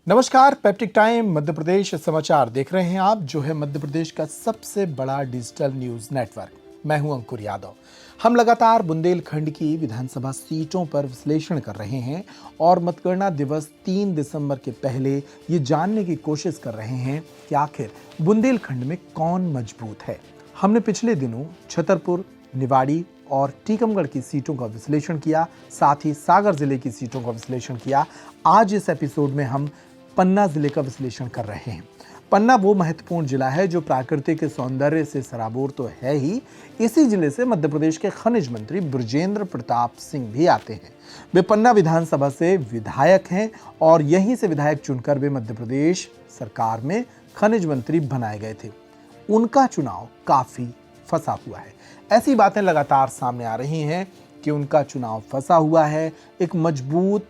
नमस्कार, peptic time Madhya Pradesh समाचार देख रहे हैं आप, जो है मध्य प्रदेश का सबसे बड़ा डिजिटल न्यूज नेटवर्क। मैं हूं अंकुर यादव। हम लगातार बुंदेलखंड की विधानसभा सीटों पर विश्लेषण कर रहे हैं और मतगणना दिवस 3 दिसंबर के पहले ये जानने की कोशिश कर रहे हैं कि आखिर बुंदेलखंड में कौन मजबूत है। हमने पिछले दिनों छतरपुर, निवाड़ी और टीकमगढ़ की सीटों का विश्लेषण किया, साथ ही सागर जिले की सीटों का विश्लेषण किया। आज इस एपिसोड में हम पन्ना जिले का विश्लेषण कर रहे हैं। पन्ना वो महत्वपूर्ण जिला है जो प्राकृतिक सौंदर्य से सराबोर तो है ही, इसी जिले से मध्य प्रदेश के खनिज मंत्री बृजेंद्र प्रताप सिंह भी आते हैं। वे पन्ना विधानसभा से विधायक हैं और यहीं से विधायक चुनकर वे मध्य प्रदेश सरकार में खनिज मंत्री बनाए गए थे। उनका चुनाव काफी फंसा हुआ है। ऐसी बातें लगातार सामने आ रही हैं कि उनका चुनाव फंसा हुआ है। एक मजबूत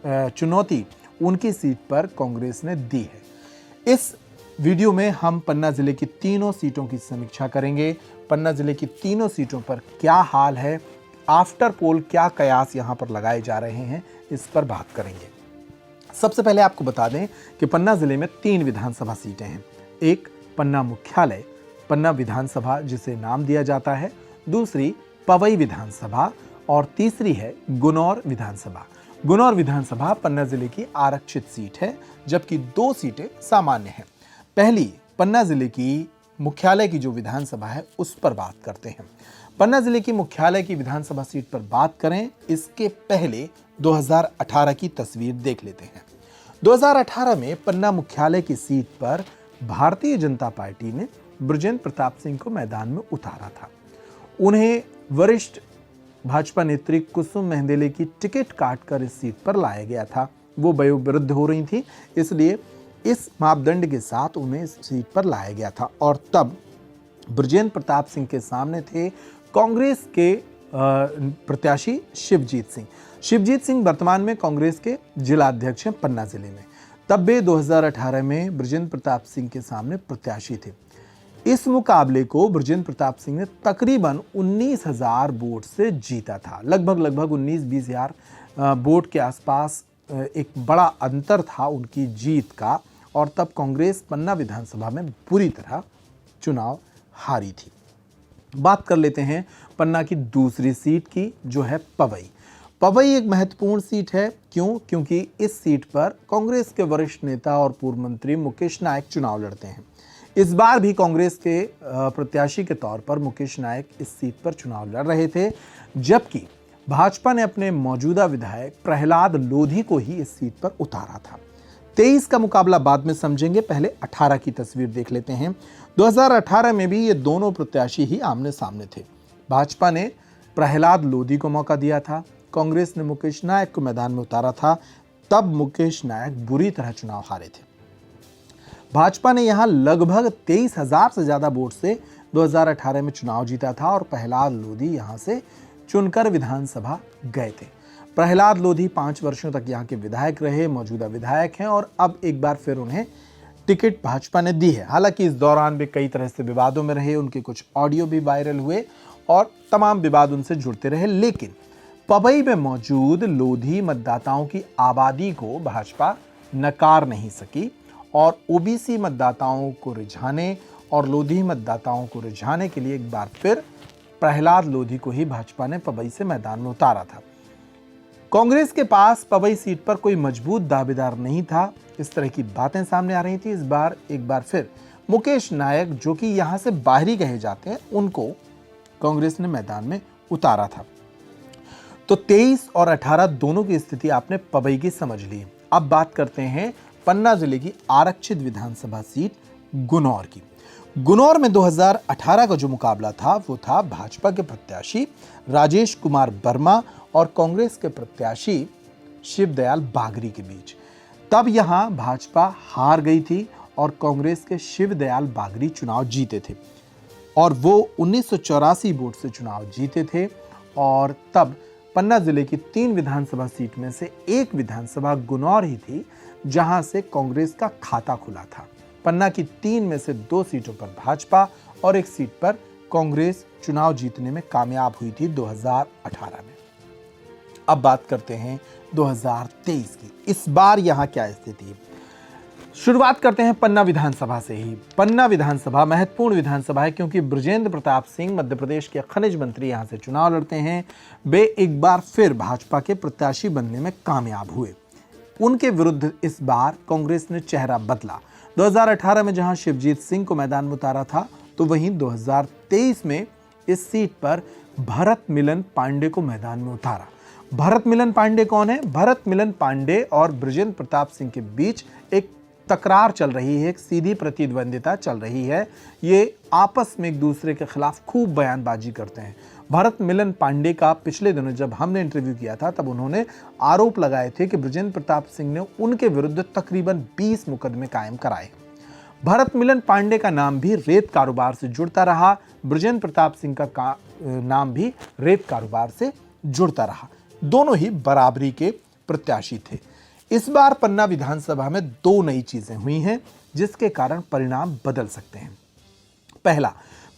चुनौती उनकी सीट पर कांग्रेस ने दी है। इस वीडियो में हम पन्ना जिले की तीनों सीटों की समीक्षा करेंगे। पन्ना जिले की तीनों सीटों पर क्या हाल है, आफ्टर पोल क्या कयास यहां पर लगाए जा रहे हैं, इस पर बात करेंगे। सबसे पहले आपको बता दें कि पन्ना जिले में 3 विधानसभा सीटें हैं। एक पन्ना मुख्यालय, पन्ना विधानसभा जिसे नाम दिया जाता है, दूसरी पवई विधानसभा और तीसरी है गुनौर विधानसभा। गुनौर विधानसभा पन्ना जिले की आरक्षित सीट है, जबकि 2 सीटें सामान्य हैं। पहली पन्ना जिले की मुख्यालय की जो विधानसभा है उस पर बात करते हैं। पन्ना जिले की मुख्यालय की विधानसभा सीट पर बात करें, इसके पहले 2018 की तस्वीर देख लेते हैं। 2018 में पन्ना मुख्यालय की सीट पर भारतीय जनता पार्टी ने बृजेंद्र प्रताप सिंह को मैदान में उतारा था। उन्हें वरिष्ठ भाजपा नेत्री कुसुम मेंहदेले की टिकट काटकर इस सीट पर लाया गया था। वो वयोवृद्ध हो रही थी, इसलिए इस मापदंड के साथ उन्हें इस सीट पर लाया गया था। और तब बृजेंद्र प्रताप सिंह के सामने थे कांग्रेस के प्रत्याशी शिवजीत सिंह। शिवजीत सिंह वर्तमान में कांग्रेस के जिला अध्यक्ष हैं पन्ना जिले में। तब वे 2018 में बृजेंद्र प्रताप सिंह के सामने प्रत्याशी थे। इस मुकाबले को बृजेंद्र प्रताप सिंह ने तकरीबन 19,000 वोट से जीता था। लगभग 19-20 हजार वोट के आसपास एक बड़ा अंतर था उनकी जीत का। और तब कांग्रेस पन्ना विधानसभा में बुरी तरह चुनाव हारी थी। बात कर लेते हैं पन्ना की दूसरी सीट की, जो है पवई। पवई एक महत्वपूर्ण सीट है। क्यों? क्योंकि इस सीट पर कांग्रेस के वरिष्ठ नेता और पूर्व मंत्री मुकेश नायक चुनाव लड़ते हैं। इस बार भी कांग्रेस के प्रत्याशी के तौर पर मुकेश नायक इस सीट पर चुनाव लड़ रहे थे, जबकि भाजपा ने अपने मौजूदा विधायक प्रहलाद लोधी को ही इस सीट पर उतारा था। 23 का मुकाबला बाद में समझेंगे, पहले 18 की तस्वीर देख लेते हैं। 2018 में भी ये दोनों प्रत्याशी ही आमने सामने थे। भाजपा ने प्रहलाद लोधी को मौका दिया था, कांग्रेस ने मुकेश नायक को मैदान में उतारा था। तब मुकेश नायक बुरी तरह चुनाव हारे थे। भाजपा ने यहां लगभग 23,000 से ज्यादा वोट से 2018 में चुनाव जीता था और प्रहलाद लोधी यहां से चुनकर विधानसभा गए थे। प्रहलाद लोधी 5 वर्षों तक यहां के विधायक रहे, मौजूदा विधायक हैं और अब एक बार फिर उन्हें टिकट भाजपा ने दी है। हालांकि इस दौरान भी कई तरह से विवादों में रहे, उनके कुछ ऑडियो भी वायरल हुए और तमाम विवाद उनसे जुड़ते रहे। लेकिन पवई में मौजूद लोधी मतदाताओं की आबादी को भाजपा नकार नहीं सकी और ओबीसी मतदाताओं को रिझाने और लोधी मतदाताओं को रिझाने के लिए एक बार फिर प्रहलाद लोधी को ही भाजपा ने पवई से मैदान में उतारा था। कांग्रेस के पास पवई सीट पर कोई मजबूत दावेदार नहीं था, इस तरह की बातें सामने आ रही थी। इस बार एक बार फिर मुकेश नायक, जो कि यहां से बाहरी कहे जाते हैं, उनको कांग्रेस ने मैदान में उतारा था। तो 23 और 18 दोनों की स्थिति आपने पवई की समझ ली। अब बात करते हैं पन्ना जिले की आरक्षित विधानसभा सीट गुनौर की। गुनौर में 2018 का जो मुकाबला था वो था भाजपा के प्रत्याशी राजेश कुमार वर्मा और कांग्रेस के प्रत्याशी शिवदयाल बागरी के बीच। तब यहां भाजपा हार गई थी और कांग्रेस के शिवदयाल बागरी चुनाव जीते थे और वो 1984 वोट से चुनाव जीते थे। और तब पन्ना जिले की 3 विधानसभा सीट में से एक विधानसभा गुनौर ही थी जहां से कांग्रेस का खाता खुला था। पन्ना की 3 में से 2 सीटों पर भाजपा और एक सीट पर कांग्रेस चुनाव जीतने में कामयाब हुई थी 2018 में। अब बात करते हैं 2023 की। इस बार यहां क्या स्थिति है? शुरुआत करते हैं पन्ना विधानसभा से ही। पन्ना विधानसभा महत्वपूर्ण विधानसभा है क्योंकि बृजेंद्र प्रताप सिंह मध्य प्रदेश के खनिज मंत्री यहां से चुनाव लड़ते हैं। वे एक बार फिर भाजपा के प्रत्याशी बनने में कामयाब हुए। उनके विरुद्ध इस बार कांग्रेस ने चेहरा बदला। 2018 में जहां शिवजीत सिंह को मैदान में उतारा था, तो वहीं 2023 में इस सीट पर भरत मिलन पांडे को मैदान में उतारा। भरत मिलन पांडे कौन है? भरत मिलन पांडे और बृजेंद्र प्रताप सिंह के बीच एक तकरार चल रही है, एक सीधी प्रतिद्वंदिता चल रही है। ये आपस में एक दूसरे के खिलाफ खूब बयानबाजी करते हैं। भरत मिलन पांडे का पिछले दिनों जब हमने इंटरव्यू किया था, तब उन्होंने आरोप लगाए थे कि बृजेंद्र प्रताप सिंह ने उनके विरुद्ध तकरीबन 20 मुकदमे कायम कराए। भरत मिलन पांडे का नाम भी रेत कारोबार से जुड़ता रहा, बृजेंद्र प्रताप सिंह का नाम भी रेत कारोबार से जुड़ता रहा। दोनों ही बराबरी के प्रत्याशी थे। इस बार पन्ना विधानसभा में दो नई चीजें हुई हैं जिसके कारण परिणाम बदल सकते हैं। पहला,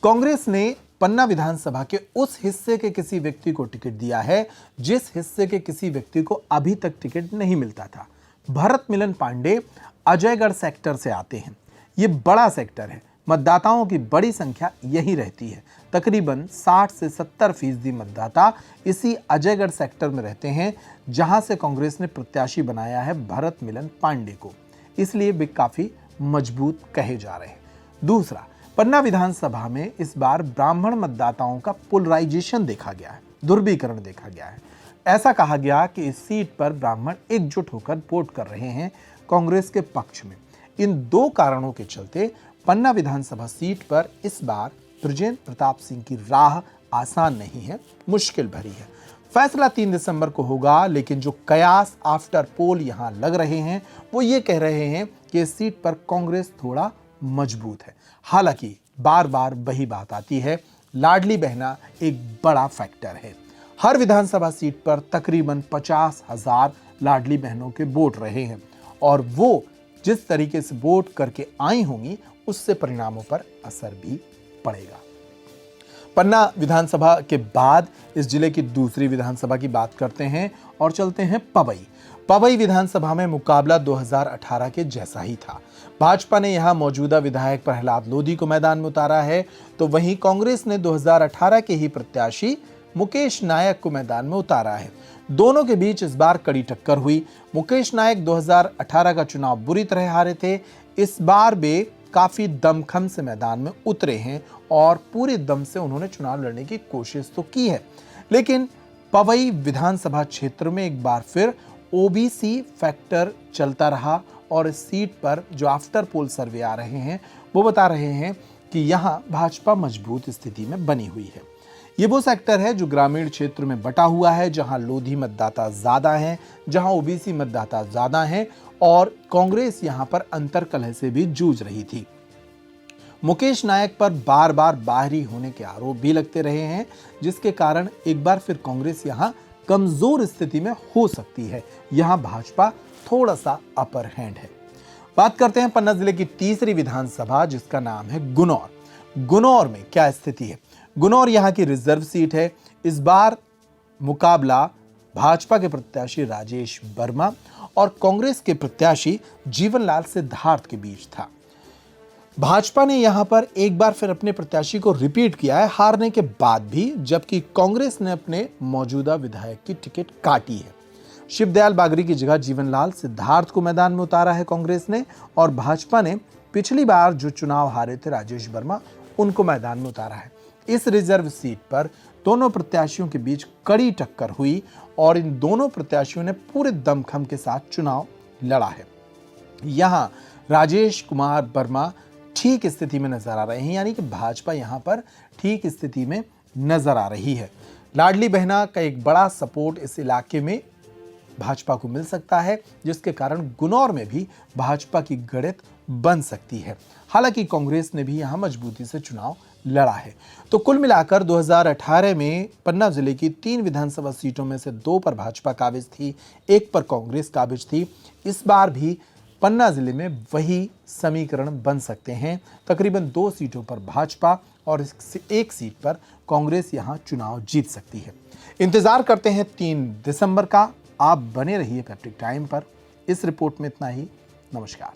कांग्रेस ने पन्ना विधानसभा के उस हिस्से के किसी व्यक्ति को टिकट दिया है जिस हिस्से के किसी व्यक्ति को अभी तक टिकट नहीं मिलता था। भरत मिलन पांडे अजयगढ़ सेक्टर से आते हैं। ये बड़ा सेक्टर है, मतदाताओं की बड़ी संख्या यही रहती है। तकरीबन 60 से 70% मतदाता इसी अजयगढ़ सेक्टर में रहते हैं, जहां से कांग्रेस ने प्रत्याशी बनाया है भरत मिलन पांडे को। इसलिए वे काफी मजबूत कहे जा रहे हैं। दूसरा, पन्ना विधानसभा में इस बार ब्राह्मण मतदाताओं का पोलराइजेशन देखा गया है, ध्रुवीकरण देखा गया है। ऐसा कहा गया कि इस सीट पर ब्राह्मण एकजुट होकर वोट कर रहे हैं कांग्रेस के पक्ष में। इन दो कारणों के चलते पन्ना विधानसभा सीट पर इस बार बृजेंद्र प्रताप सिंह की राह आसान नहीं है, मुश्किल भरी है। फैसला 3 दिसंबर को होगा, लेकिन जो कयास आफ्टर पोल यहां लग रहे हैं वो ये कह रहे हैं कि इस सीट पर कांग्रेस थोड़ा मजबूत है। हालांकि बार बार वही बात आती है, लाडली बहना एक बड़ा फैक्टर है। हर विधानसभा सीट पर तकरीबन 50,000 लाडली बहनों के वोट रहे हैं और वो जिस तरीके से वोट करके आई होंगी उससे परिणामों पर असर भी पड़ेगा। पन्ना विधानसभा के बाद इस जिले की दूसरी विधानसभा की बात करते हैं और चलते हैं पवई। पवई विधानसभा में मुकाबला 2018 के जैसा ही था। भाजपा ने यहां मौजूदा विधायक प्रहलाद लोधी को मैदान में उतारा है, तो वहीं कांग्रेस ने 2018 के ही प्रत्याशी मुकेश नायक को मैदान में उतारा है। दोनों के बीच इस बार कड़ी टक्कर हुई। मुकेश नायक 2018 का चुनाव बुरी तरह हारे थे। इस बार वे काफी दमखम से मैदान में उतरे हैं और पूरे दम से उन्होंने चुनाव लड़ने की कोशिश तो की है, लेकिन पवई विधानसभा क्षेत्र में एक बार फिर ओबीसी फैक्टर चलता रहा और इस सीट पर जो आफ्टर पोल सर्वे आ रहे हैं वो बता रहे हैं कि यहां भाजपा मजबूत स्थिति में बनी हुई है। ये वो सेक्टर है जो ग्रामीण क्षेत्र में बटा हुआ है, जहां लोधी मतदाता ज्यादा हैं, जहां ओबीसी मतदाता ज्यादा हैं और कांग्रेस यहां पर अंतर्कलह से भी जूझ रही थी। मुकेश नायक पर बार बार बाहरी होने के आरोप भी लगते रहे हैं, जिसके कारण एक बार फिर कांग्रेस यहां कमजोर स्थिति में हो सकती है। यहां भाजपा थोड़ा सा अपर हैंड है। बात करते हैं पन्ना जिले की तीसरी विधानसभा जिसका नाम है गुनौर। गुनौर में क्या स्थिति है? गुनौर यहां की रिजर्व सीट है। इस बार मुकाबला भाजपा के प्रत्याशी राजेश वर्मा और कांग्रेस के प्रत्याशी जीवनलाल सिद्धार्थ के बीच था। भाजपा ने यहां पर एक बार फिर अपने प्रत्याशी को रिपीट किया है हारने के बाद भी, जबकि कांग्रेस ने अपने मौजूदा विधायक की टिकट काटी है। शिवदयाल बागरी की जगह जीवनलाल सिद्धार्थ को मैदान में उतारा है कांग्रेस ने और भाजपा ने पिछली बार जो चुनाव हारे थे राजेश वर्मा, उनको मैदान में उतारा है। इस रिजर्व सीट पर दोनों प्रत्याशियों के बीच कड़ी टक्कर हुई और इन दोनों प्रत्याशियों ने पूरे दमखम के साथ चुनाव लड़ा है। यहां राजेश कुमार वर्मा ठीक स्थिति में नजर आ रहे हैं, यानी कि भाजपा यहां पर ठीक स्थिति में नजर आ रही है। लाडली बहना का एक बड़ा सपोर्ट इस इलाके में भाजपा को मिल सकता है, जिसके कारण गुनौर में भी भाजपा की गणित बन सकती है। हालांकि कांग्रेस ने भी यहां मजबूती से चुनाव लड़ा है। तो कुल मिलाकर 2018 में पन्ना जिले की 3 विधानसभा सीटों में से 2 पर भाजपा काबिज थी, 1 पर कांग्रेस काबिज थी। इस बार भी पन्ना जिले में वही समीकरण बन सकते हैं। तकरीबन 2 सीटों पर भाजपा और 1 सीट पर कांग्रेस यहां चुनाव जीत सकती है। इंतजार करते हैं 3 दिसंबर का। आप बने रहिए पैट्रिक टाइम पर। इस रिपोर्ट में इतना ही। नमस्कार।